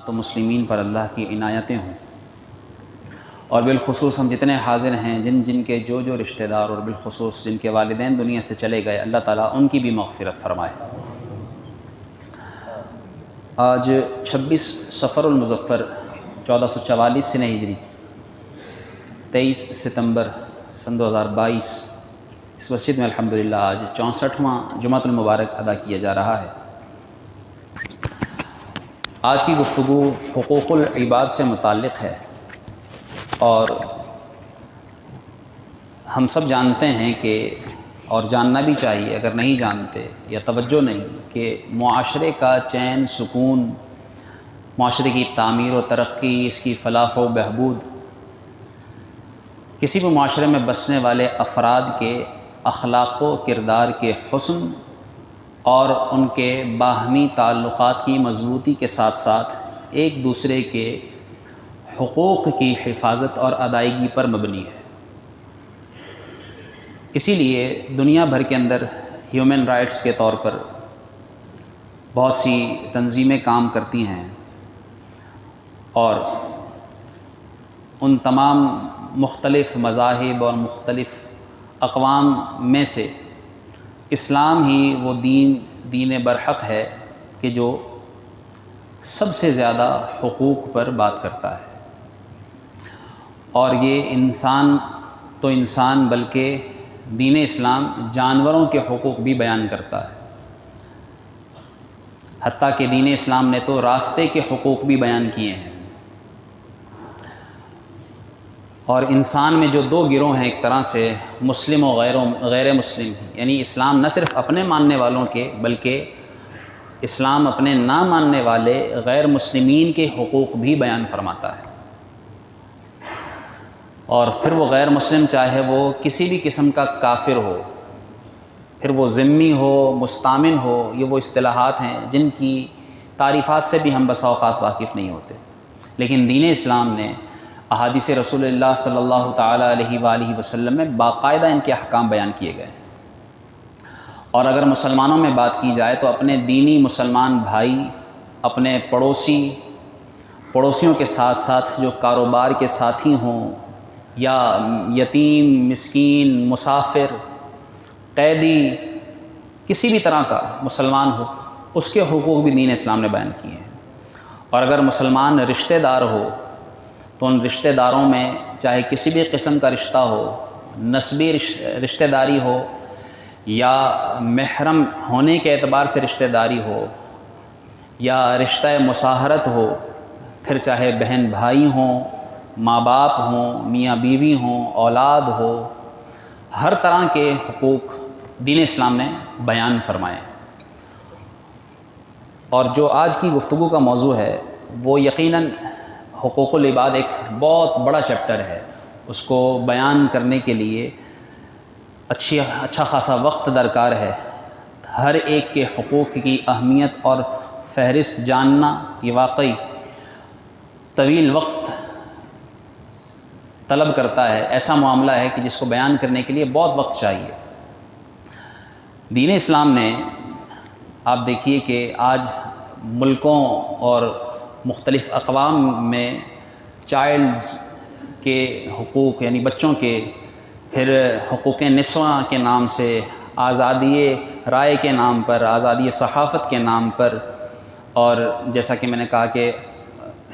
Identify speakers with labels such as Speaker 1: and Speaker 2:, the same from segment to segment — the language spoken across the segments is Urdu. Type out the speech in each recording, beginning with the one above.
Speaker 1: تو مسلمین پر اللہ کی عنایتیں ہوں، اور بالخصوص ہم جتنے حاضر ہیں جن کے جو رشتہ دار اور بالخصوص جن کے والدین دنیا سے چلے گئے، اللہ تعالیٰ ان کی بھی مغفرت فرمائے۔ آج 26 صفر المظفر 1444 سنہ ہجری 23 ستمبر سن 2022 اس مسجد میں الحمدللہ آج 64واں جمعۃ المبارک ادا کیا جا رہا ہے۔ آج کی گفتگو حقوق العباد سے متعلق ہے، اور ہم سب جانتے ہیں کہ اور جاننا بھی چاہیے اگر نہیں جانتے یا توجہ نہیں، کہ معاشرے کا چین سکون، معاشرے کی تعمیر و ترقی، اس کی فلاح و بہبود کسی بھی معاشرے میں بسنے والے افراد کے اخلاق و کردار کے حسن اور ان کے باہمی تعلقات کی مضبوطی کے ساتھ ساتھ ایک دوسرے کے حقوق کی حفاظت اور ادائیگی پر مبنی ہے۔ اسی لیے دنیا بھر کے اندر ہیومن رائٹس کے طور پر بہت سی تنظیمیں کام کرتی ہیں، اور ان تمام مختلف مذاہب اور مختلف اقوام میں سے اسلام ہی وہ دین برحق ہے کہ جو سب سے زیادہ حقوق پر بات کرتا ہے، اور یہ انسان بلکہ دین اسلام جانوروں کے حقوق بھی بیان کرتا ہے، حتیٰ کہ دین اسلام نے تو راستے کے حقوق بھی بیان کیے ہیں۔ اور انسان میں جو دو گروہ ہیں ایک طرح سے، مسلم و غیر مسلم، یعنی اسلام نہ صرف اپنے ماننے والوں کے بلکہ اسلام اپنے نہ ماننے والے غیر مسلمین کے حقوق بھی بیان فرماتا ہے۔ اور پھر وہ غیر مسلم چاہے وہ کسی بھی قسم کا کافر ہو، پھر وہ ذمی ہو، مستامن ہو، یہ وہ اصطلاحات ہیں جن کی تعریفات سے بھی ہم بسا اوقات واقف نہیں ہوتے، لیکن دین اسلام نے احادیث رسول اللہ صلی اللہ تعالیٰ علیہ وآلہ وسلم میں باقاعدہ ان کے احکام بیان کیے گئے ہیں۔ اور اگر مسلمانوں میں بات کی جائے تو اپنے دینی مسلمان بھائی، اپنے پڑوسیوں کے ساتھ ساتھ جو کاروبار کے ساتھی ہوں، یا یتیم، مسکین، مسافر، قیدی، کسی بھی طرح کا مسلمان ہو، اس کے حقوق بھی دین اسلام نے بیان کیے ہیں۔ اور اگر مسلمان رشتہ دار ہو تو ان رشتہ داروں میں چاہے کسی بھی قسم کا رشتہ ہو، نسبی رشتہ داری ہو یا محرم ہونے کے اعتبار سے رشتہ داری ہو، یا رشتہ مصاہرت ہو، پھر چاہے بہن بھائی ہوں، ماں باپ ہوں، میاں بیوی ہوں، اولاد ہو، ہر طرح کے حقوق دین اسلام نے بیان فرمائے۔ اور جو آج کی گفتگو کا موضوع ہے وہ یقیناً حقوق العباد ایک بہت بڑا چیپٹر ہے، اس کو بیان کرنے کے لیے اچھا خاصا وقت درکار ہے۔ ہر ایک کے حقوق کی اہمیت اور فہرست جاننا یہ واقعی طویل وقت طلب کرتا ہے، ایسا معاملہ ہے کہ جس کو بیان کرنے کے لیے بہت وقت چاہیے۔ دین اسلام نے، آپ دیکھیے کہ آج ملکوں اور مختلف اقوام میں چائلڈز کے حقوق، یعنی بچوں کے، پھر حقوق نسواں کے نام سے، آزادی رائے کے نام پر، آزادی صحافت کے نام پر، اور جیسا کہ میں نے کہا کہ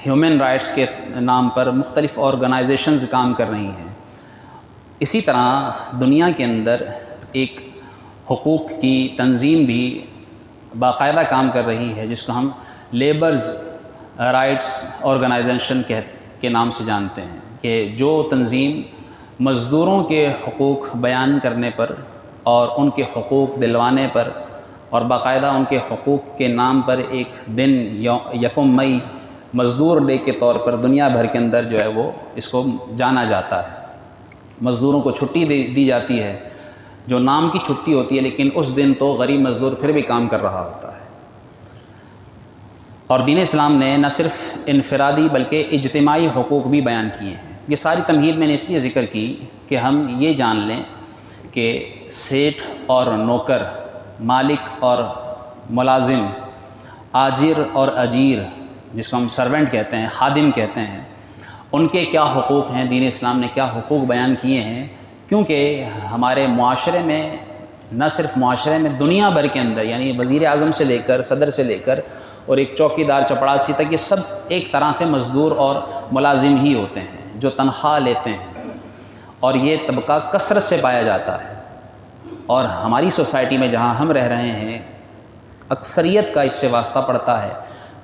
Speaker 1: ہیومن رائٹس کے نام پر مختلف آرگنائزیشنز کام کر رہی ہیں۔ اسی طرح دنیا کے اندر ایک حقوق کی تنظیم بھی باقاعدہ کام کر رہی ہے، جس کو ہم لیبرز رائٹس آرگنائزیشن کے نام سے جانتے ہیں، کہ جو تنظیم مزدوروں کے حقوق بیان کرنے پر اور ان کے حقوق دلوانے پر، اور باقاعدہ ان کے حقوق کے نام پر ایک دن یکم مئی مزدور ڈے کے طور پر دنیا بھر کے اندر جو ہے وہ اس کو جانا جاتا ہے۔ مزدوروں کو چھٹی دی جاتی ہے، جو نام کی چھٹی ہوتی ہے، لیکن اس دن تو غریب مزدور پھر بھی کام کر رہا ہوتا ہے۔ اور دین اسلام نے نہ صرف انفرادی بلکہ اجتماعی حقوق بھی بیان کیے ہیں۔ یہ ساری تمہید میں نے اس لیے ذکر کی کہ ہم یہ جان لیں کہ سیٹھ اور نوکر، مالک اور ملازم، آجر اور اجیر، جس کو ہم سرونٹ کہتے ہیں، خادم کہتے ہیں، ان کے کیا حقوق ہیں، دین اسلام نے کیا حقوق بیان کیے ہیں، کیونکہ ہمارے معاشرے میں، نہ صرف معاشرے میں، دنیا بھر کے اندر، یعنی وزیر اعظم سے لے کر، صدر سے لے کر اور ایک چوکیدار چپڑاسی تک، یہ سب ایک طرح سے مزدور اور ملازم ہی ہوتے ہیں جو تنخواہ لیتے ہیں، اور یہ طبقہ کثرت سے پایا جاتا ہے۔ اور ہماری سوسائٹی میں جہاں ہم رہ رہے ہیں، اکثریت کا اس سے واسطہ پڑتا ہے،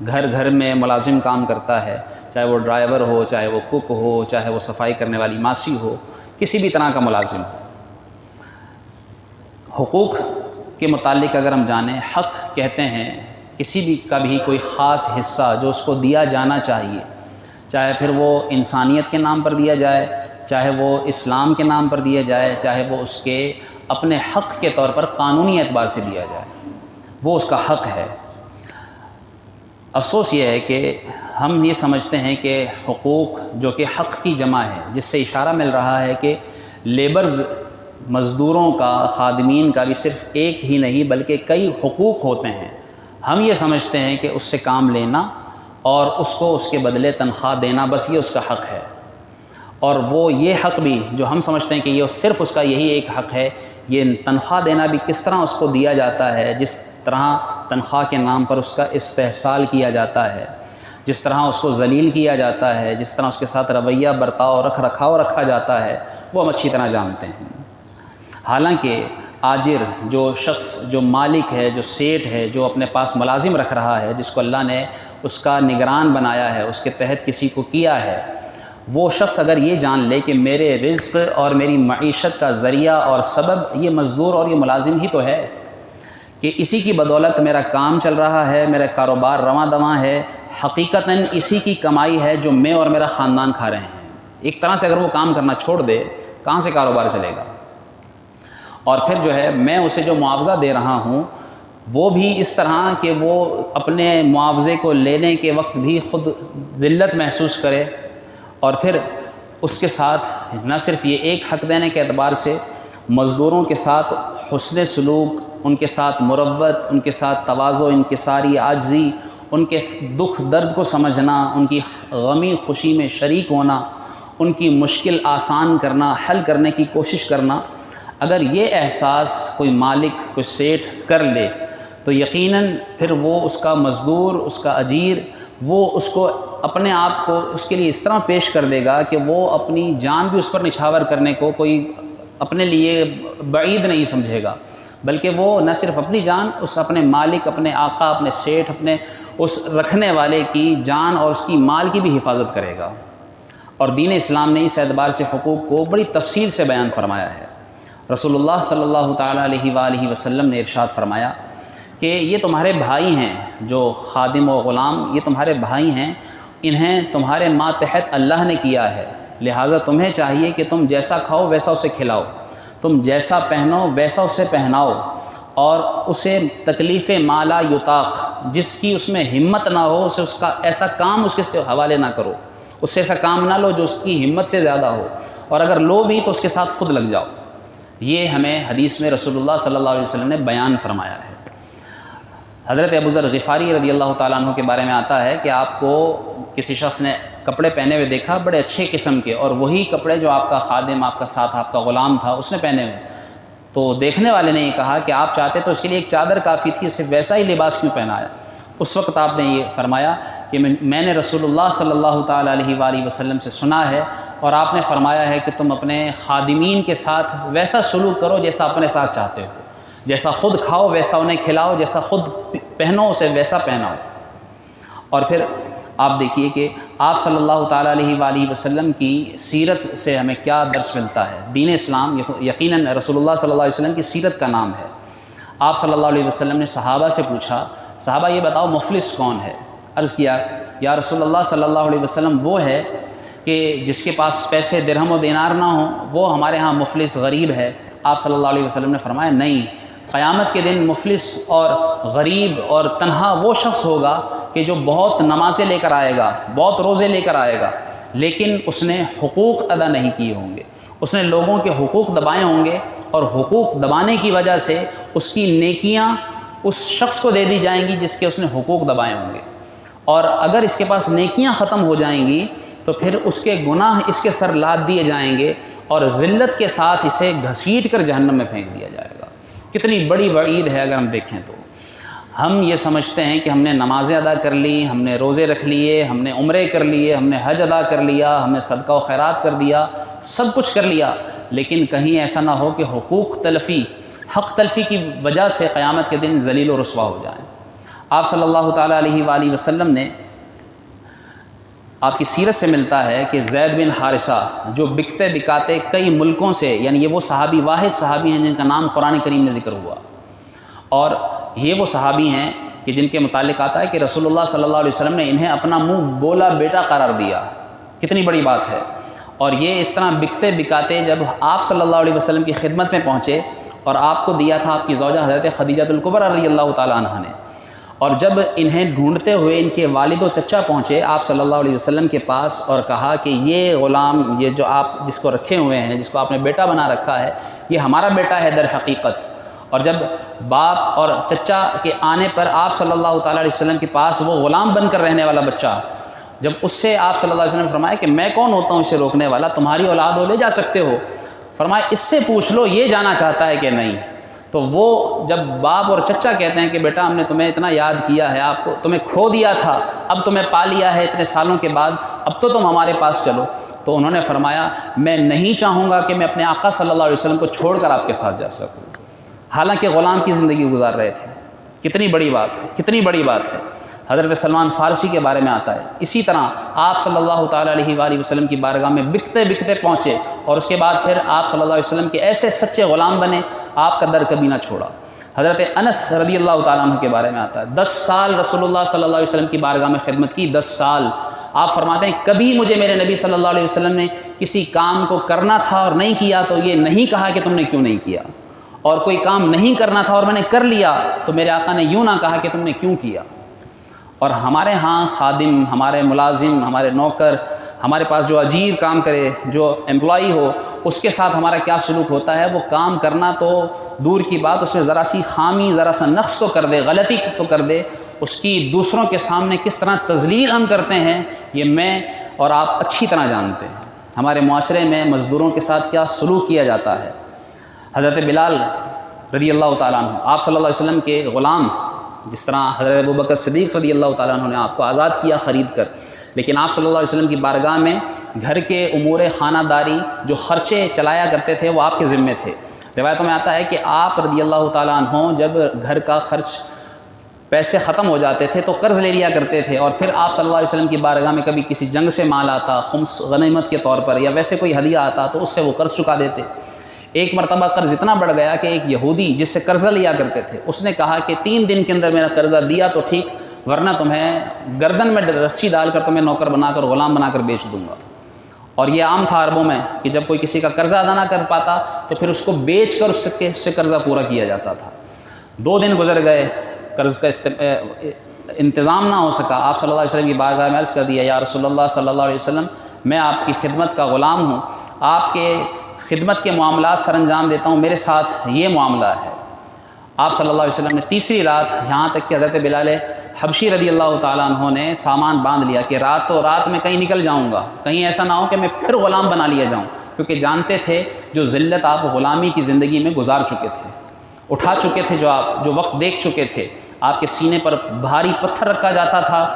Speaker 1: گھر گھر میں ملازم کام کرتا ہے، چاہے وہ ڈرائیور ہو، چاہے وہ کک ہو، چاہے وہ صفائی کرنے والی ماسی ہو، کسی بھی طرح کا ملازم ہو۔ حقوق کے متعلق اگر ہم جانیں، حق کہتے ہیں کسی بھی کا بھی کوئی خاص حصہ جو اس کو دیا جانا چاہیے، چاہے پھر وہ انسانیت کے نام پر دیا جائے، چاہے وہ اسلام کے نام پر دیا جائے، چاہے وہ اس کے اپنے حق کے طور پر قانونی اعتبار سے دیا جائے، وہ اس کا حق ہے۔ افسوس یہ ہے کہ ہم یہ سمجھتے ہیں کہ حقوق جو کہ حق کی جمع ہے، جس سے اشارہ مل رہا ہے کہ لیبرز، مزدوروں کا، خادمین کا بھی صرف ایک ہی نہیں بلکہ کئی حقوق ہوتے ہیں۔ ہم یہ سمجھتے ہیں کہ اس سے کام لینا اور اس کو اس کے بدلے تنخواہ دینا، بس یہ اس کا حق ہے۔ اور وہ یہ حق بھی جو ہم سمجھتے ہیں کہ یہ صرف اس کا یہی ایک حق ہے، یہ تنخواہ دینا بھی کس طرح اس کو دیا جاتا ہے، جس طرح تنخواہ کے نام پر اس کا استحصال کیا جاتا ہے، جس طرح اس کو ذلیل کیا جاتا ہے، جس طرح اس کے ساتھ رویہ، برتاؤ، رکھ رکھاؤ رکھا جاتا ہے، وہ ہم اچھی طرح جانتے ہیں۔ حالانکہ آجر، جو شخص، جو مالک ہے، جو سیٹ ہے، جو اپنے پاس ملازم رکھ رہا ہے، جس کو اللہ نے اس کا نگران بنایا ہے، اس کے تحت کسی کو کیا ہے، وہ شخص اگر یہ جان لے کہ میرے رزق اور میری معیشت کا ذریعہ اور سبب یہ مزدور اور یہ ملازم ہی تو ہے، کہ اسی کی بدولت میرا کام چل رہا ہے، میرا کاروبار رواں دواں ہے، حقیقتاً اسی کی کمائی ہے جو میں اور میرا خاندان کھا رہے ہیں۔ ایک طرح سے اگر وہ کام کرنا چھوڑ دے، کہاں سے کاروبار چلے گا؟ اور پھر جو ہے میں اسے جو معاوضہ دے رہا ہوں وہ بھی اس طرح کہ وہ اپنے معاوضے کو لینے کے وقت بھی خود ذلت محسوس کرے، اور پھر اس کے ساتھ نہ صرف یہ ایک حق دینے کے اعتبار سے، مزدوروں کے ساتھ حسن سلوک، ان کے ساتھ مروت، ان کے ساتھ تواضع، انکساری، عاجزی، ان کے دکھ درد کو سمجھنا، ان کی غمی خوشی میں شریک ہونا، ان کی مشکل آسان کرنا، حل کرنے کی کوشش کرنا، اگر یہ احساس کوئی مالک، کوئی سیٹھ کر لے تو یقیناً پھر وہ اس کا مزدور، اس کا اجیر، وہ اس کو اپنے آپ کو اس کے لیے اس طرح پیش کر دے گا کہ وہ اپنی جان بھی اس پر نچھاور کرنے کو کوئی اپنے لیے بعید نہیں سمجھے گا، بلکہ وہ نہ صرف اپنی جان، اس اپنے مالک، اپنے آقا، اپنے سیٹھ، اپنے اس رکھنے والے کی جان اور اس کی مال کی بھی حفاظت کرے گا۔ اور دین اسلام نے اس اعتبار سے حقوق کو بڑی تفصیل سے بیان فرمایا ہے۔ رسول اللہ صلی اللہ تعالیٰ علیہ وآلہ وسلم نے ارشاد فرمایا کہ یہ تمہارے بھائی ہیں، جو خادم و غلام، یہ تمہارے بھائی ہیں، انہیں تمہارے ماتحت اللہ نے کیا ہے، لہٰذا تمہیں چاہیے کہ تم جیسا کھاؤ ویسا اسے کھلاؤ، تم جیسا پہنو ویسا اسے پہناؤ، اور اسے تکلیف ما لا یطاق، جس کی اس میں ہمت نہ ہو، اسے اس کا ایسا کام اس کے حوالے نہ کرو، اس سے ایسا کام نہ لو جو اس کی ہمت سے زیادہ ہو، اور اگر لو بھی تو اس کے ساتھ خود لگ جاؤ۔ یہ ہمیں حدیث میں رسول اللہ صلی اللہ علیہ وسلم نے بیان فرمایا ہے۔ حضرت ابو ذر غفاری رضی اللہ تعالیٰ عنہ کے بارے میں آتا ہے کہ آپ کو کسی شخص نے کپڑے پہنے ہوئے دیکھا، بڑے اچھے قسم کے، اور وہی کپڑے جو آپ کا خادم، آپ کا ساتھ آپ کا غلام تھا، اس نے پہنے ہوئے، تو دیکھنے والے نے یہ کہا کہ آپ چاہتے تو اس کے لیے ایک چادر کافی تھی، اسے ویسا ہی لباس کیوں پہنایا؟ اس وقت آپ نے یہ فرمایا کہ میں نے رسول اللہ صلی اللہ تعالیٰ علیہ وآلہ وسلم سے سنا ہے، اور آپ نے فرمایا ہے کہ تم اپنے خادمین کے ساتھ ویسا سلوک کرو جیسا اپنے ساتھ چاہتے ہو، جیسا خود کھاؤ ویسا انہیں کھلاؤ، جیسا خود پہنو اسے ویسا پہناؤ۔ اور پھر آپ دیکھیے کہ آپ صلی اللہ تعالیٰ علیہ وآلہ وسلم کی سیرت سے ہمیں کیا درس ملتا ہے۔ دین اسلام یقیناً رسول اللہ صلی اللہ علیہ وسلم کی سیرت کا نام ہے۔ آپ صلی اللہ علیہ وسلم نے صحابہ سے پوچھا، صحابہ یہ بتاؤ مفلس کون ہے؟ عرض کیا یا رسول اللہ صلی اللہ علیہ وسلم وہ ہے کہ جس کے پاس پیسے درہم و دینار نہ ہوں، وہ ہمارے ہاں مفلس غریب ہے۔ آپ صلی اللہ علیہ وسلم نے فرمایا نہیں، قیامت کے دن مفلس اور غریب اور تنہا وہ شخص ہوگا کہ جو بہت نمازیں لے کر آئے گا، بہت روزے لے کر آئے گا، لیکن اس نے حقوق ادا نہیں کیے ہوں گے، اس نے لوگوں کے حقوق دبائے ہوں گے، اور حقوق دبانے کی وجہ سے اس کی نیکیاں اس شخص کو دے دی جائیں گی جس کے اس نے حقوق دبائے ہوں گے۔ اور اگر اس کے پاس نیکیاں ختم ہو جائیں گی تو پھر اس کے گناہ اس کے سر لاد دیے جائیں گے اور ذلت کے ساتھ اسے گھسیٹ کر جہنم میں پھینک دیا جائے گا۔ کتنی بڑی وعید ہے اگر ہم دیکھیں تو۔ ہم یہ سمجھتے ہیں کہ ہم نے نمازیں ادا کر لی، ہم نے روزے رکھ لیے، ہم نے عمرے کر لیے، ہم نے حج ادا کر لیا، ہم نے صدقہ و خیرات کر دیا، سب کچھ کر لیا، لیکن کہیں ایسا نہ ہو کہ حقوق تلفی، حق تلفی کی وجہ سے قیامت کے دن ذلیل و رسوا ہو جائیں۔ آپ صلی اللہ تعالیٰ علیہ وآلہ وسلم نے، آپ کی سیرت سے ملتا ہے کہ زید بن حارثہ جو بکتے بکاتے کئی ملکوں سے، یعنی یہ وہ صحابی، واحد صحابی ہیں جن کا نام قرآن کریم میں ذکر ہوا، اور یہ وہ صحابی ہیں کہ جن کے متعلق آتا ہے کہ رسول اللہ صلی اللہ علیہ وسلم نے انہیں اپنا منہ بولا بیٹا قرار دیا۔ کتنی بڑی بات ہے۔ اور یہ اس طرح بکتے بکاتے جب آپ صلی اللہ علیہ وسلم کی خدمت میں پہنچے، اور آپ کو دیا تھا آپ کی زوجہ حضرت خدیجہ الکبریٰ رضی اللہ تعالیٰ عنہ نے، اور جب انہیں ڈھونڈتے ہوئے ان کے والد و چچا پہنچے آپ صلی اللہ علیہ وسلم کے پاس اور کہا کہ یہ غلام، یہ جو آپ جس کو رکھے ہوئے ہیں، جس کو آپ نے بیٹا بنا رکھا ہے، یہ ہمارا بیٹا ہے در حقیقت۔ اور جب باپ اور چچا کے آنے پر آپ صلی اللہ تعالیٰ علیہ وسلم کے پاس وہ غلام بن کر رہنے والا بچہ، جب اس سے آپ صلی اللہ علیہ وسلم نے فرمایا کہ میں کون ہوتا ہوں اسے روکنے والا، تمہاری اولاد ہو لے جا سکتے ہو، فرمایا اس سے پوچھ لو یہ جانا چاہتا ہے کہ نہیں۔ تو وہ جب باپ اور چچا کہتے ہیں کہ بیٹا ہم نے تمہیں اتنا یاد کیا ہے، آپ کو تمہیں کھو دیا تھا، اب تمہیں پا لیا ہے اتنے سالوں کے بعد، اب تو تم ہمارے پاس چلو، تو انہوں نے فرمایا میں نہیں چاہوں گا کہ میں اپنے آقا صلی اللہ علیہ وسلم کو چھوڑ کر آپ کے ساتھ جا سکوں، حالانکہ غلام کی زندگی گزار رہے تھے۔ کتنی بڑی بات ہے، کتنی بڑی بات ہے۔ حضرت سلمان فارسی کے بارے میں آتا ہے اسی طرح آپ صلی اللہ تعالیٰ علیہ وآلہ وسلم کی بارگاہ میں بکتے بکتے پہنچے، اور اس کے بعد پھر آپ صلی اللہ علیہ وسلم کے ایسے سچے غلام بنے، آپ کا در کبھی نہ چھوڑا۔ حضرت انس رضی اللہ تعالیٰ عنہ کے بارے میں آتا ہے 10 سال رسول اللہ صلی اللہ علیہ وسلم کی بارگاہ میں خدمت کی، 10 سال۔ آپ فرماتے ہیں کبھی مجھے میرے نبی صلی اللہ علیہ وسلم نے کسی کام کو کرنا تھا اور نہیں کیا تو یہ نہیں کہا کہ تم نے کیوں نہیں کیا، اور کوئی کام نہیں کرنا تھا اور میں نے کر لیا تو میرے آقا نے یوں نہ کہا کہ تم نے کیوں کیا۔ اور ہمارے ہاں خادم، ہمارے ملازم، ہمارے نوکر، ہمارے پاس جو اجیر کام کرے، جو امپلائی ہو، اس کے ساتھ ہمارا کیا سلوک ہوتا ہے؟ وہ کام کرنا تو دور کی بات، اس میں ذرا سی خامی، ذرا سا نقص تو کر دے، غلطی تو کر دے، اس کی دوسروں کے سامنے کس طرح تذلیل ہم کرتے ہیں یہ میں اور آپ اچھی طرح جانتے ہیں۔ ہمارے معاشرے میں مزدوروں کے ساتھ کیا سلوک کیا جاتا ہے۔ حضرت بلال رضی اللہ تعالیٰ عنہ آپ صلی اللہ علیہ وسلم کے غلام، جس طرح حضرت ابوبکر صدیق رضی اللہ تعالیٰ عنہ نے آپ کو آزاد کیا خرید کر، لیکن آپ صلی اللہ علیہ وسلم کی بارگاہ میں گھر کے امور خانہ داری جو خرچے چلایا کرتے تھے وہ آپ کے ذمے تھے۔ روایتوں میں آتا ہے کہ آپ رضی اللہ تعالیٰ عنہ جب گھر کا خرچ پیسے ختم ہو جاتے تھے تو قرض لے لیا کرتے تھے، اور پھر آپ صلی اللہ علیہ وسلم کی بارگاہ میں کبھی کسی جنگ سے مال آتا، خمس غنیمت کے طور پر، یا ویسے کوئی ہدیہ آتا تو اس سے وہ قرض چکا دیتے۔ ایک مرتبہ قرض اتنا بڑھ گیا کہ ایک یہودی جس سے قرضہ لیا کرتے تھے، اس نے کہا کہ 3 دن کے اندر میرا قرضہ دیا تو ٹھیک، ورنہ تمہیں گردن میں رسی ڈال کر تمہیں نوکر بنا کر، غلام بنا کر بیچ دوں گا۔ اور یہ عام تھا عربوں میں کہ جب کوئی کسی کا قرضہ ادا نہ کر پاتا تو پھر اس کو بیچ کر اس سے قرضہ پورا کیا جاتا تھا۔ 2 دن گزر گئے، قرض کا انتظام نہ ہو سکا۔ آپ صلی اللہ علیہ وسلم کی بارگاہ میں عرض کر دیا، یا رسول اللہ صلی اللہ علیہ وسلم، میں آپ کی خدمت کا غلام ہوں، آپ کے خدمت کے معاملات سر انجام دیتا ہوں، میرے ساتھ یہ معاملہ ہے۔ آپ صلی اللہ علیہ وسلم نے تیسری رات، یہاں تک کہ حضرت بلال حبشی رضی اللہ تعالیٰ عنہ نے سامان باندھ لیا کہ رات میں کہیں نکل جاؤں گا، کہیں ایسا نہ ہو کہ میں پھر غلام بنا لیا جاؤں، کیونکہ جانتے تھے جو ذلت آپ غلامی کی زندگی میں گزار چکے تھے، اٹھا چکے تھے، جو وقت دیکھ چکے تھے۔ آپ کے سینے پر بھاری پتھر رکھا جاتا تھا،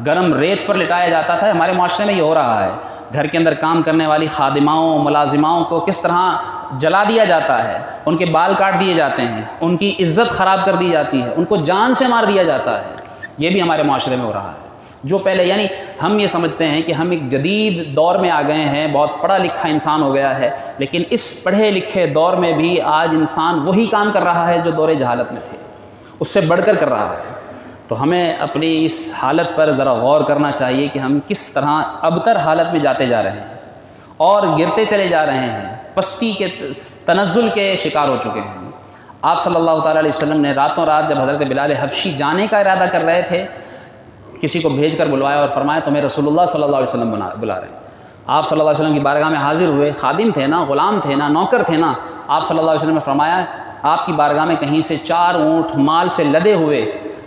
Speaker 1: گرم ریت پر لٹایا جاتا تھا۔ ہمارے معاشرے میں یہ ہو رہا ہے، گھر کے اندر کام کرنے والی خادماؤں، ملازماؤں کو کس طرح جلا دیا جاتا ہے، ان کے بال کاٹ دیے جاتے ہیں، ان کی عزت خراب کر دی جاتی ہے، ان کو جان سے مار دیا جاتا ہے۔ یہ بھی ہمارے معاشرے میں ہو رہا ہے۔ جو پہلے، یعنی ہم یہ سمجھتے ہیں کہ ہم ایک جدید دور میں آ گئے ہیں، بہت پڑھا لکھا انسان ہو گیا ہے، لیکن اس پڑھے لکھے دور میں بھی آج انسان وہی کام کر رہا ہے جو دور جہالت میں تھے، اس سے بڑھ کر رہا ہے۔ تو ہمیں اپنی اس حالت پر ذرا غور کرنا چاہیے کہ ہم کس طرح ابتر حالت میں جاتے جا رہے ہیں اور گرتے چلے جا رہے ہیں، پستی کے تنزل کے شکار ہو چکے ہیں۔ آپ صلی اللہ تعالیٰ علیہ وسلم نے راتوں رات جب حضرت بلال حبشی جانے کا ارادہ کر رہے تھے، کسی کو بھیج کر بلوایا اور فرمایا تمہیں رسول اللہ صلی اللہ علیہ وسلم بلا رہے ہیں۔ آپ صلی اللہ علیہ وسلم کی بارگاہ میں حاضر ہوئے، خادم تھے نا، غلام تھے نا، نوکر تھے نا۔ آپ صلی اللہ علیہ وسلم نے فرمایا آپ کی بارگاہ میں کہیں سے 4 اونٹ مال سے لدے ہوئے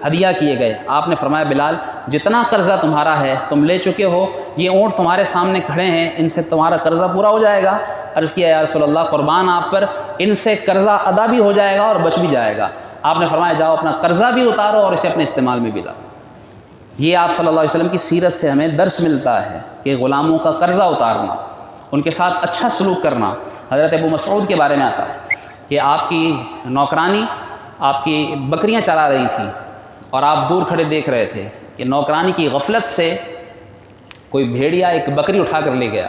Speaker 1: ہدیہ کیے گئے۔ آپ نے فرمایا بلال جتنا قرضہ تمہارا ہے تم لے چکے ہو، یہ اونٹ تمہارے سامنے کھڑے ہیں، ان سے تمہارا قرضہ پورا ہو جائے گا۔ عرض کیا یا رسول اللہ قربان آپ پر، ان سے قرضہ ادا بھی ہو جائے گا اور بچ بھی جائے گا۔ آپ نے فرمایا جاؤ اپنا قرضہ بھی اتارو اور اسے اپنے استعمال میں بھی لاؤ۔ یہ آپ صلی اللہ علیہ وسلم کی سیرت سے ہمیں درس ملتا ہے کہ غلاموں کا قرضہ اتارنا، ان کے ساتھ اچھا سلوک کرنا۔ حضرت ابو مسعود کے بارے میں آتا ہے کہ آپ کی نوکرانی آپ کی بکریاں چرا رہی تھیں اور آپ دور کھڑے دیکھ رہے تھے کہ نوکرانی کی غفلت سے کوئی بھیڑیا ایک بکری اٹھا کر لے گیا،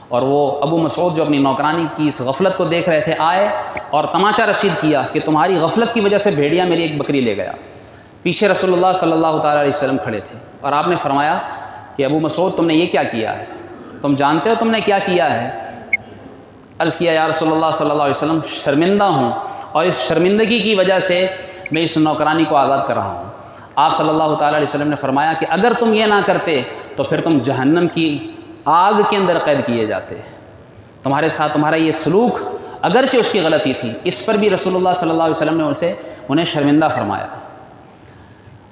Speaker 1: اور وہ ابو مسعود جو اپنی نوکرانی کی اس غفلت کو دیکھ رہے تھے آئے اور تماچا رسید کیا کہ تمہاری غفلت کی وجہ سے بھیڑیا میری ایک بکری لے گیا۔ پیچھے رسول اللہ صلی اللہ تعالیٰ علیہ وسلم کھڑے تھے اور آپ نے فرمایا کہ ابو مسعود تم نے یہ کیا کیا ہے، تم جانتے ہو تم نے کیا کیا ہے؟ عرض کیا یا رسول اللہ صلی اللہ علیہ وسلم شرمندہ ہوں، اور اس شرمندگی کی وجہ سے میں اس نوکرانی کو آزاد کر رہا ہوں۔ آپ صلی اللہ تعالیٰ علیہ وسلم نے فرمایا کہ اگر تم یہ نہ کرتے تو پھر تم جہنم کی آگ کے اندر قید کیے جاتے۔ تمہارے ساتھ تمہارا یہ سلوک اگرچہ اس کی غلطی تھی، اس پر بھی رسول اللہ صلی اللہ علیہ وسلم نے انہیں شرمندہ فرمایا۔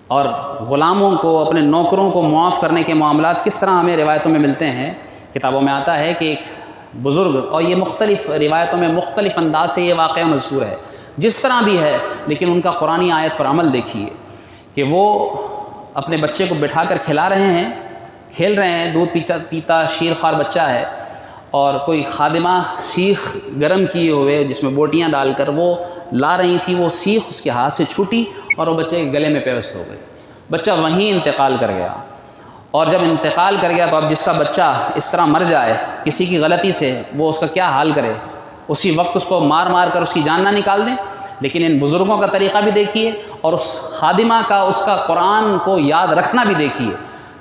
Speaker 1: اور غلاموں کو، اپنے نوکروں کو معاف کرنے کے معاملات کس طرح ہمیں روایتوں میں ملتے ہیں۔ کتابوں میں آتا ہے کہ ایک بزرگ، اور یہ مختلف روایتوں میں مختلف انداز سے یہ واقعہ مذکور ہے، جس طرح بھی ہے لیکن ان کا قرآنی آیت پر عمل دیکھیے کہ وہ اپنے بچے کو بٹھا کر کھلا رہے ہیں، کھیل رہے ہیں، دودھ پیتا شیر خوار بچہ ہے، اور کوئی خادمہ سیخ گرم کیے ہوئے جس میں بوٹیاں ڈال کر وہ لا رہی تھی، وہ سیخ اس کے ہاتھ سے چھوٹی اور وہ بچے کے گلے میں پیوست ہو گئی۔ بچہ وہیں انتقال کر گیا، اور جب انتقال کر گیا تو اب جس کا بچہ اس طرح مر جائے کسی کی غلطی سے، وہ اس کا کیا حال کرے؟ اسی وقت اس کو مار مار کر اس کی جان نہ نکال دیں۔ لیکن ان بزرگوں کا طریقہ بھی دیکھیے، اور اس خادمہ کا، اس کا قرآن کو یاد رکھنا بھی دیکھیے۔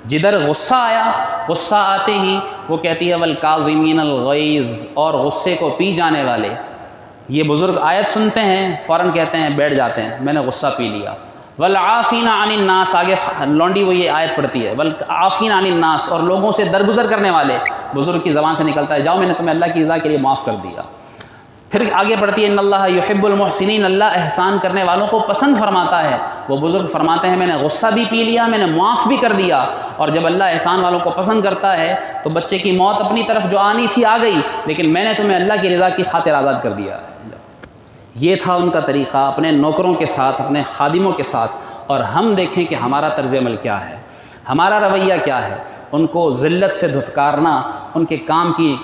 Speaker 1: جدھر غصہ آیا، غصہ آتے ہی وہ کہتی ہے والکاظمین الغیظ، اور غصے کو پی جانے والے۔ یہ بزرگ آیت سنتے ہیں فوراً کہتے ہیں، بیٹھ جاتے ہیں، میں نے غصہ پی لیا۔ والعافین عن الناس، آگے لونڈی وہ یہ آیت پڑھتی ہے والعافین عن الناس، اور لوگوں سے درگزر کرنے والے۔ بزرگ کی زبان سے نکلتا ہے جاؤ میں نے تمہیں اللہ کی رضا کے لیے معاف کر دیا۔ پھر آگے پڑھتی ہے ان اللہ یحب المحسنین، اللہ احسان کرنے والوں کو پسند فرماتا ہے۔ وہ بزرگ فرماتے ہیں میں نے غصہ بھی پی لیا، میں نے معاف بھی کر دیا، اور جب اللہ احسان والوں کو پسند کرتا ہے تو بچے کی موت اپنی طرف جو آنی تھی آ گئی، لیکن میں نے تمہیں اللہ کی رضا کی خاطر آزاد کر دیا۔ یہ تھا ان کا طریقہ اپنے نوکروں کے ساتھ، اپنے خادموں کے ساتھ۔ اور ہم دیکھیں کہ ہمارا طرز عمل کیا ہے، ہمارا رویہ کیا ہے۔ ان کو ذلت سے دھتکارنا، ان کے کام کی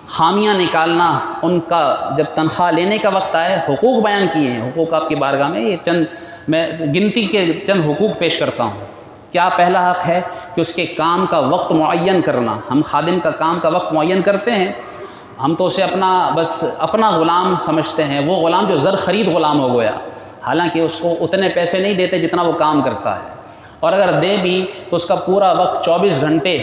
Speaker 1: خامیاں نکالنا، ان کا جب تنخواہ لینے کا وقت آئے، حقوق بیان کیے ہیں۔ حقوق آپ کی بارگاہ میں یہ چند میں گنتی کے چند حقوق پیش کرتا ہوں۔ کیا پہلا حق ہے کہ اس کے کام کا وقت معین کرنا۔ ہم خادم کا کام کا وقت معین کرتے ہیں، ہم تو اسے اپنا غلام سمجھتے ہیں، وہ غلام جو زر خرید غلام ہو گیا، حالانکہ اس کو اتنے پیسے نہیں دیتے جتنا وہ کام کرتا ہے، اور اگر دے بھی تو اس کا پورا وقت 24 گھنٹے،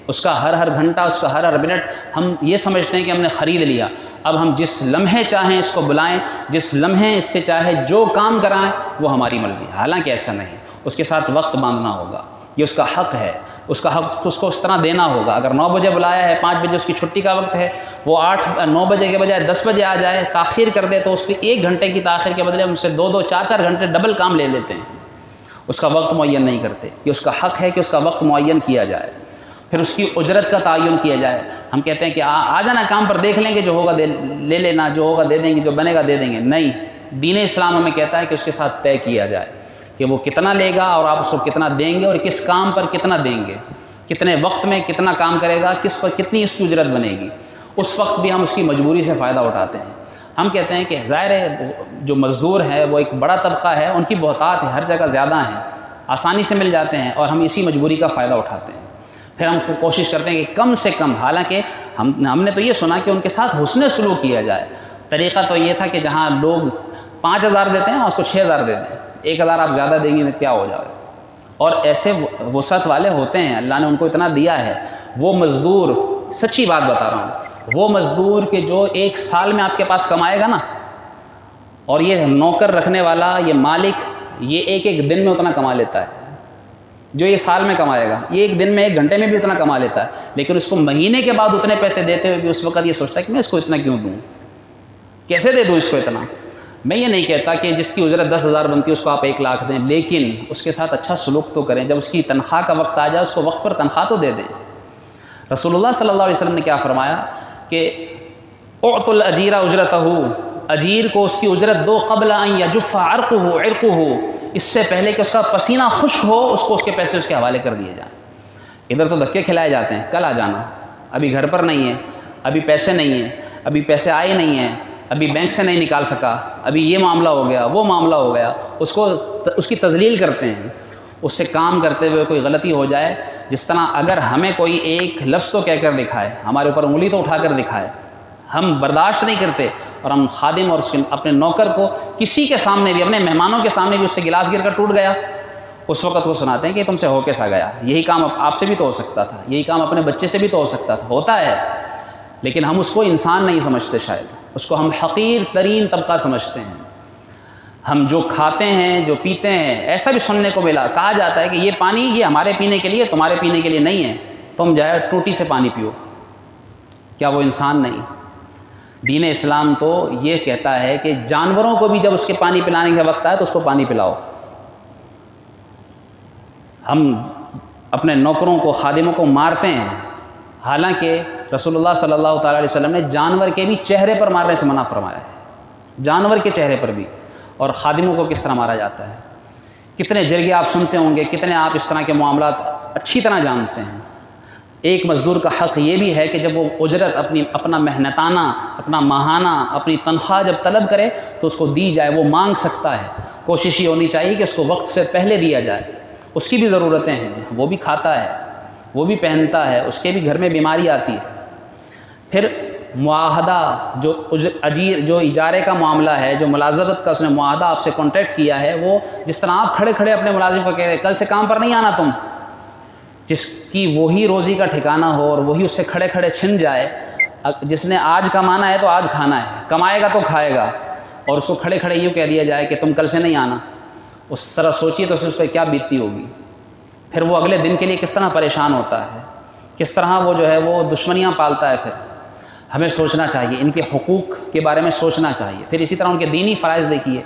Speaker 1: اس کا ہر گھنٹہ، اس کا ہر منٹ ہم یہ سمجھتے ہیں کہ ہم نے خرید لیا۔ اب ہم جس لمحے چاہیں اس کو بلائیں، جس لمحے اس سے چاہے جو کام کرائیں، وہ ہماری مرضی، حالانکہ ایسا نہیں۔ اس کے ساتھ وقت باندھنا ہوگا، یہ اس کا حق ہے، اس کا حق اس کو اس طرح دینا ہوگا۔ اگر 9 بجے بلایا ہے، 5 بجے اس کی چھٹی کا وقت ہے، وہ 9 بجے کے بجائے 10 بجے آ جائے، تاخیر کر دے تو اس کی 1 گھنٹے کی تاخیر کے بدلے ہم اس سے 2 4 گھنٹے ڈبل کام لے لیتے ہیں، اس کا وقت معین نہیں کرتے۔ یہ اس کا حق ہے کہ اس کا وقت معین کیا جائے، پھر اس کی اجرت کا تعین کیا جائے۔ ہم کہتے ہیں کہ آ جانا کام پر، دیکھ لیں گے، جو ہوگا لے لینا، جو ہوگا دے دیں گے، جو بنے گا دے دیں گے۔ نہیں، دین اسلام ہمیں کہتا ہے کہ اس کے ساتھ طے کیا جائے کہ وہ کتنا لے گا اور آپ اس کو کتنا دیں گے، اور کس کام پر کتنا دیں گے، کتنے وقت میں کتنا کام کرے گا، کس پر کتنی اس کی اجرت بنے گی۔ اس وقت بھی ہم اس کی مجبوری سے فائدہ اٹھاتے ہیں۔ ہم کہتے ہیں کہ ظاہر ہے جو مزدور ہے وہ ایک بڑا طبقہ ہے، ان کی بہتات ہے، ہر جگہ زیادہ ہیں، آسانی سے مل جاتے ہیں، اور ہم اسی مجبوری کا فائدہ اٹھاتے ہیں۔ پھر ہم کوشش کرتے ہیں کہ کم سے کم، حالانکہ ہم نے تو یہ سنا کہ ان کے ساتھ حسن سلوک کیا جائے۔ طریقہ تو یہ تھا کہ جہاں لوگ 5000 دیتے ہیں اس کو 6000 دے دیں، 1000 آپ زیادہ دیں گے تو کیا ہو جائے۔ اور ایسے وسعت والے ہوتے ہیں، اللہ نے ان کو اتنا دیا ہے۔ وہ مزدور، سچی بات بتا رہا ہوں، وہ مزدور کہ جو 1 سال میں آپ کے پاس کمائے گا نا، اور یہ نوکر رکھنے والا، یہ مالک، یہ ایک دن میں اتنا کما لیتا ہے جو یہ سال میں کمائے گا۔ یہ 1 دن میں 1 گھنٹے میں بھی اتنا کما لیتا ہے، لیکن اس کو مہینے کے بعد اتنے پیسے دیتے ہوئے بھی اس وقت یہ سوچتا ہے کہ میں اس کو اتنا کیوں دوں، کیسے دے دوں اس کو اتنا۔ میں یہ نہیں کہتا کہ جس کی اجرت 10,000 بنتی ہے اس کو آپ 1 لاکھ دیں، لیکن اس کے ساتھ اچھا سلوک تو کریں. جب اس کی تنخواہ کا وقت آ جائے اس کو وقت پر تنخواہ تو دے دیں. رسول اللہ صلی اللہ علیہ وسلم نے کیا فرمایا کہ اعطوا الاجیر اجرتہ، اجیر کو اس کی اجرت دو قبل ان یجف عرقہ، اس سے پہلے کہ اس کا پسینہ خشک ہو اس کو اس کے پیسے اس کے حوالے کر دیے جائیں. ادھر تو دھکے کھلائے جاتے ہیں، کل آ جانا، ابھی گھر پر نہیں ہے، ابھی پیسے نہیں ہیں، ابھی پیسے آئے نہیں ہیں، ابھی بینک سے نہیں نکال سکا، ابھی یہ معاملہ ہو گیا، وہ معاملہ ہو گیا. اس کی تذلیل کرتے ہیں. اس سے کام کرتے ہوئے کوئی غلطی ہو جائے، جس طرح اگر ہمیں کوئی ایک لفظ تو کہہ کر دکھائے، ہمارے اوپر انگلی تو اٹھا کر دکھائے، ہم برداشت نہیں کرتے، اور ہم خادم اور اپنے نوکر کو کسی کے سامنے بھی، اپنے مہمانوں کے سامنے بھی اس سے گلاس گر کر ٹوٹ گیا، اس وقت وہ سناتے ہیں کہ تم سے ہو کیسا گیا، یہی کام آپ سے بھی تو ہو سکتا تھا، یہی کام اپنے بچے سے بھی تو ہو سکتا تھا. ہوتا ہے، لیکن ہم اس کو انسان نہیں سمجھتے، شاید اس کو ہم حقیر ترین طبقہ سمجھتے ہیں. ہم جو کھاتے ہیں، جو پیتے ہیں، ایسا بھی سننے کو ملا، کہا جاتا ہے کہ یہ پانی یہ ہمارے پینے کے لیے، تمہارے پینے کے لیے نہیں ہے، تم جائے ٹوٹی سے پانی پیو. کیا وہ انسان نہیں؟ دین اسلام تو یہ کہتا ہے کہ جانوروں کو بھی جب اس کے پانی پلانے کا وقت آئے تو اس کو پانی پلاؤ. ہم اپنے نوکروں کو، خادموں کو مارتے ہیں، حالانکہ رسول اللہ صلی اللہ تعالیٰ علیہ وسلم نے جانور کے بھی چہرے پر مارنے سے منع فرمایا ہے، جانور کے چہرے پر بھی. اور خادموں کو کس طرح مارا جاتا ہے. کتنے جرگے آپ سنتے ہوں گے، کتنے آپ اس طرح کے معاملات اچھی طرح جانتے ہیں. ایک مزدور کا حق یہ بھی ہے کہ جب وہ اجرت اپنا محنتانہ، اپنا ماہانہ، اپنی تنخواہ جب طلب کرے تو اس کو دی جائے. وہ مانگ سکتا ہے، کوشش یہ ہونی چاہیے کہ اس کو وقت سے پہلے دیا جائے. اس کی بھی ضرورتیں ہیں، وہ بھی کھاتا ہے، وہ بھی پہنتا ہے، اس کے بھی گھر میں بیماری آتی ہے. پھر معاہدہ، جو اجارے کا معاملہ ہے، جو ملازمت کا اس نے معاہدہ آپ سے کانٹریکٹ کیا ہے، وہ جس طرح آپ کھڑے کھڑے اپنے ملازم کو کہہ رہے کل سے کام پر نہیں آنا تم، جس کی وہی روزی کا ٹھکانہ ہو اور وہی اس سے کھڑے کھڑے چھن جائے. جس نے آج کمانا ہے تو آج کھانا ہے، کمائے گا تو کھائے گا، اور اس کو کھڑے کھڑے یوں کہہ دیا جائے کہ تم کل سے نہیں آنا. اس طرح سوچیے تو اس پہ کیا بیتتی ہوگی. پھر وہ اگلے دن کے لیے کس طرح پریشان ہوتا ہے، کس طرح وہ جو ہے وہ دشمنیاں پالتا ہے. پھر ہمیں سوچنا چاہیے، ان کے حقوق کے بارے میں سوچنا چاہیے. پھر اسی طرح ان کے دینی فرائض دیکھیے.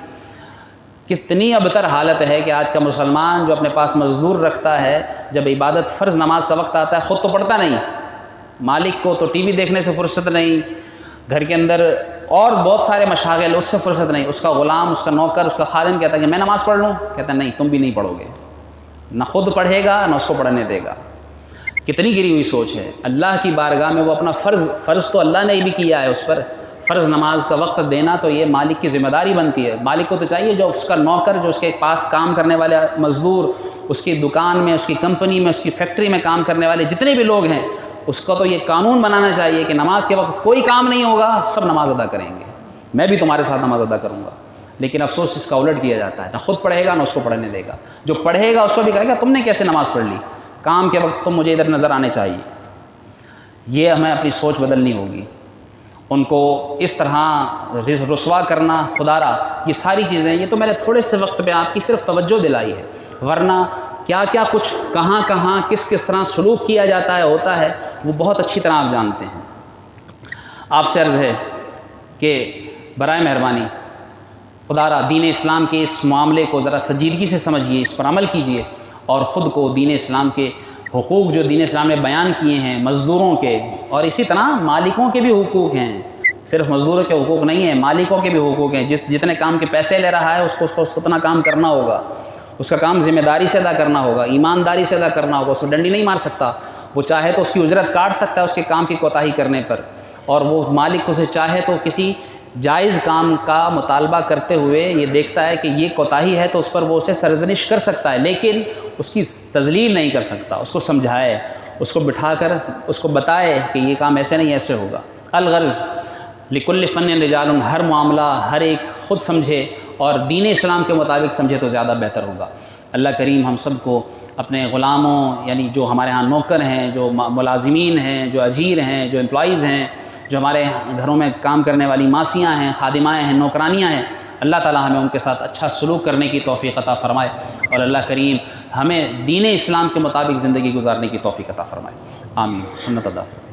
Speaker 1: کتنی ابتر حالت ہے کہ آج کا مسلمان جو اپنے پاس مزدور رکھتا ہے، جب عبادت فرض نماز کا وقت آتا ہے خود تو پڑھتا نہیں، مالک کو تو ٹی وی دیکھنے سے فرصت نہیں، گھر کے اندر اور بہت سارے مشاغل، اس سے فرصت نہیں. اس کا غلام، اس کا نوکر، اس کا خادم کہتا ہے کہ میں نماز پڑھ لوں، کہتا ہے نہیں تم بھی نہیں پڑھو گے. نہ خود پڑھے گا نہ اس کو پڑھنے دے گا. کتنی گری ہوئی سوچ ہے. اللہ کی بارگاہ میں وہ اپنا فرض تو اللہ نے بھی کیا ہے اس پر، فرض نماز کا وقت دینا تو یہ مالک کی ذمہ داری بنتی ہے. مالک کو تو چاہیے جو اس کا نوکر، جو اس کے پاس کام کرنے والے مزدور، اس کی دکان میں، اس کی کمپنی میں، اس کی فیکٹری میں کام کرنے والے جتنے بھی لوگ ہیں، اس کو تو یہ قانون بنانا چاہیے کہ نماز کے وقت کوئی کام نہیں ہوگا، سب نماز ادا کریں گے، میں بھی تمہارے ساتھ نماز ادا کروں گا. لیکن افسوس اس کا الٹ کیا جاتا ہے، نہ خود پڑھے گا نہ اس کو پڑھنے دے گا. جو پڑھے گا اس کو بھی کہے گا تم نے کیسے نماز پڑھ لی، کام کے وقت تم مجھے ادھر نظر آنے چاہیے. یہ ہمیں اپنی سوچ بدلنی ہوگی. ان کو اس طرح رسوا کرنا، خدارا، یہ ساری چیزیں، یہ تو میں نے تھوڑے سے وقت پہ آپ کی صرف توجہ دلائی ہے، ورنہ کیا کیا کچھ کہاں کہاں کس طرح سلوک کیا جاتا ہے، ہوتا ہے، وہ بہت اچھی طرح آپ جانتے ہیں. آپ سے عرض ہے کہ برائے مہربانی خدارا دین اسلام کے اس معاملے کو ذرا سنجیدگی سے سمجھیے، اس پر عمل کیجیے، اور خود کو دین اسلام کے حقوق جو دین اسلام نے بیان کیے ہیں مزدوروں کے، اور اسی طرح مالکوں کے بھی حقوق ہیں. صرف مزدوروں کے حقوق نہیں ہیں، مالکوں کے بھی حقوق ہیں. جتنے کام کے پیسے لے رہا ہے اس کو اتنا کام کرنا ہوگا، اس کا کام ذمہ داری سے ادا کرنا ہوگا، ایمانداری سے ادا کرنا ہوگا. اس کو ڈنڈی نہیں مار سکتا. وہ چاہے تو اس کی اجرت کاٹ سکتا ہے اس کے کام کی کوتاہی کرنے پر، اور وہ مالک اسے چاہے تو کسی جائز کام کا مطالبہ کرتے ہوئے یہ دیکھتا ہے کہ یہ کوتاہی ہے تو اس پر وہ اسے سرزنش کر سکتا ہے، لیکن اس کی تذلیل نہیں کر سکتا. اس کو سمجھائے، اس کو بٹھا کر اس کو بتائے کہ یہ کام ایسے نہیں ایسے ہوگا. الغرض لکل فن رجال، ہر معاملہ ہر ایک خود سمجھے اور دین اسلام کے مطابق سمجھے تو زیادہ بہتر ہوگا. اللہ کریم ہم سب کو اپنے غلاموں، یعنی جو ہمارے ہاں نوکر ہیں، جو ملازمین ہیں، جو اجیر ہیں، جو امپلائیز ہیں، جو ہمارے گھروں میں کام کرنے والی ماسیاں ہیں، خادمائیں ہیں، نوکرانیاں ہیں، اللہ تعالی ہمیں ان کے ساتھ اچھا سلوک کرنے کی توفیق عطا فرمائے، اور اللہ کریم ہمیں دین اسلام کے مطابق زندگی گزارنے کی توفیق عطا فرمائے. آمین. سنت ادا فرمائے.